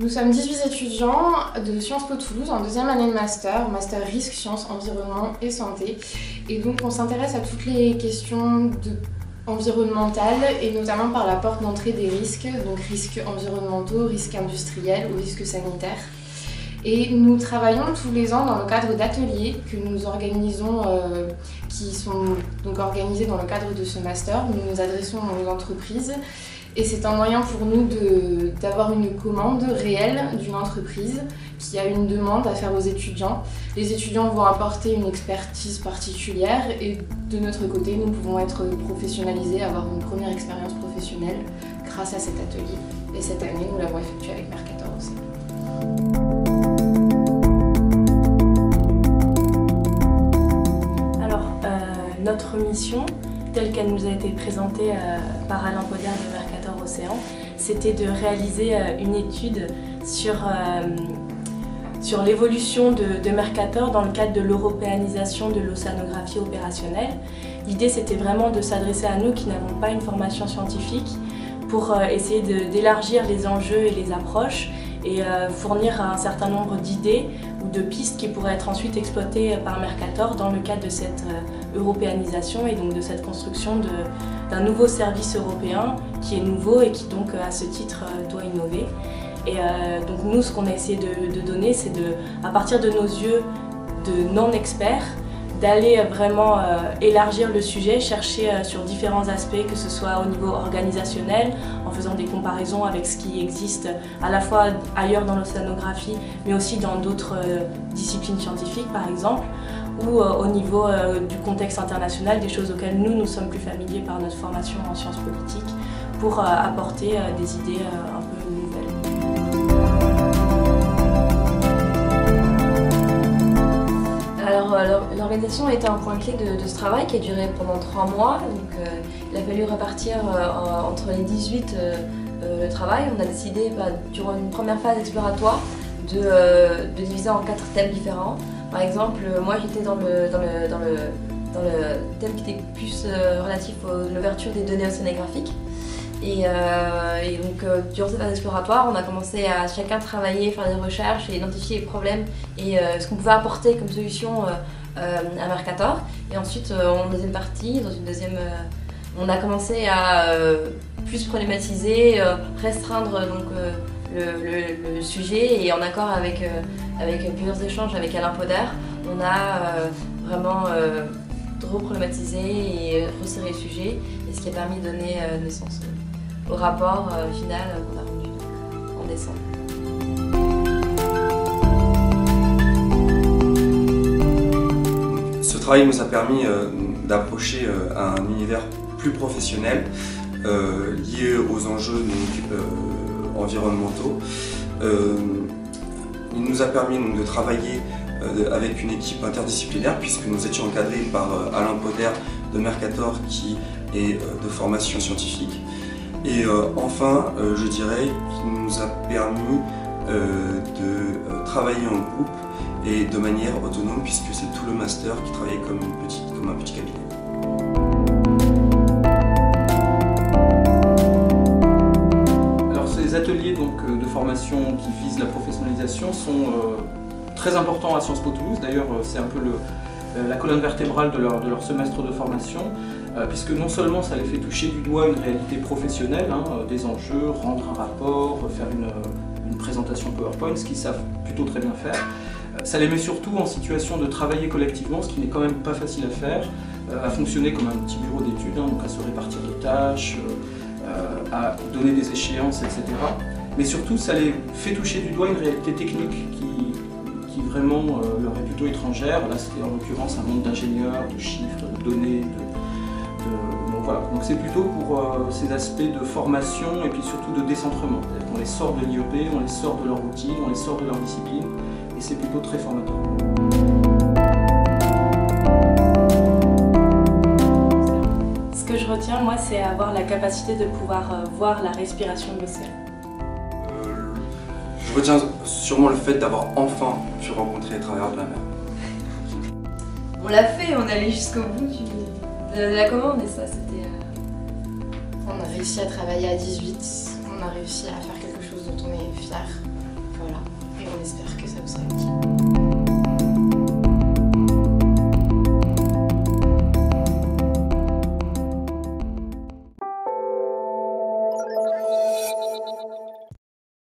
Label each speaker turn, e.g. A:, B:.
A: Nous sommes 18 étudiants de Sciences Po Toulouse en deuxième année de master risque, sciences, environnement et santé. Et donc on s'intéresse à toutes les questions environnementales et notamment par la porte d'entrée des risques, donc risques environnementaux, risques industriels ou risques sanitaires. Et nous travaillons tous les ans dans le cadre d'ateliers que nous organisons, qui sont donc organisés dans le cadre de ce master. Nous nous adressons aux entreprises et c'est un moyen pour nous d'avoir une commande réelle d'une entreprise qui a une demande à faire aux étudiants. Les étudiants vont apporter une expertise particulière et de notre côté, nous pouvons être professionnalisés, avoir une première expérience professionnelle grâce à cet atelier. Et cette année, nous l'avons effectué avec Mercator aussi.
B: Notre mission, telle qu'elle nous a été présentée par Alain Poder de Mercator Océan, c'était de réaliser une étude sur l'évolution de Mercator dans le cadre de l'européanisation de l'océanographie opérationnelle. L'idée, c'était vraiment de s'adresser à nous qui n'avons pas une formation scientifique pour essayer d'élargir les enjeux et les approches et fournir un certain nombre d'idées ou de pistes qui pourraient être ensuite exploitées par Mercator dans le cadre de cette européanisation et donc de cette construction d'un nouveau service européen qui est nouveau et qui donc à ce titre doit innover. Et donc nous, ce qu'on a essayé de donner, c'est à partir de nos yeux de non-experts, d'aller vraiment élargir le sujet, chercher sur différents aspects, que ce soit au niveau organisationnel, en faisant des comparaisons avec ce qui existe à la fois ailleurs dans l'océanographie, mais aussi dans d'autres disciplines scientifiques par exemple, ou au niveau du contexte international, des choses auxquelles nous sommes plus familiers par notre formation en sciences politiques, pour apporter des idées un peu nouvelles.
C: Alors, l'organisation a été un point clé de ce travail qui a duré pendant 3 mois. Donc, il a fallu répartir entre les 18 le travail. On a décidé, durant une première phase exploratoire, de diviser en 4 thèmes différents. Par exemple, moi j'étais dans le thème qui était plus relatif à l'ouverture des données océanographiques. Et donc, durant cette phase exploratoire, on a commencé à chacun travailler, faire des recherches et identifier les problèmes et ce qu'on pouvait apporter comme solution à Mercator. Et ensuite, en deuxième partie, on a commencé à plus problématiser, restreindre donc, le sujet, et en accord avec plusieurs échanges avec Alain Poder, on a vraiment reproblématisé et resserré le sujet, et ce qui a permis de donner naissance au rapport final qu'on a rendu en décembre.
D: Ce travail nous a permis d'approcher un univers plus professionnel lié aux enjeux environnementaux. Il nous a permis donc, de travailler avec une équipe interdisciplinaire, puisque nous étions encadrés par Alain Poder de Mercator, qui est de formation scientifique. Et enfin, je dirais qu'il nous a permis de travailler en groupe et de manière autonome, puisque c'est tout le master qui travaillait comme un petit cabinet.
E: Les ateliers donc, de formation qui visent la professionnalisation sont très importants à Sciences Po Toulouse. D'ailleurs, c'est un peu la colonne vertébrale de leur semestre de formation, puisque non seulement ça les fait toucher du doigt une réalité professionnelle, des enjeux, rendre un rapport, faire une présentation PowerPoint, ce qu'ils savent plutôt très bien faire. Ça les met surtout en situation de travailler collectivement, ce qui n'est quand même pas facile à faire, à fonctionner comme un petit bureau d'études, donc à se répartir des tâches, à donner des échéances, etc. Mais surtout, ça les fait toucher du doigt une réalité technique qui vraiment leur est plutôt étrangère. Là, c'était en l'occurrence un monde d'ingénieurs, de chiffres, de données. Donc voilà. Donc c'est plutôt pour ces aspects de formation et puis surtout de décentrement. On les sort de l'IEP, on les sort de leur routine, on les sort de leur discipline, et c'est plutôt très formateur.
B: Ce que je retiens, moi, c'est avoir la capacité de pouvoir voir la respiration de l'océan.
D: Je retiens sûrement le fait d'avoir enfin pu rencontrer les travailleurs de la mer.
C: On l'a fait, on est allé jusqu'au bout de la commande, et ça, c'était...
A: On a réussi à travailler à 18, on a réussi à faire quelque chose dont on est fier.
F: ça.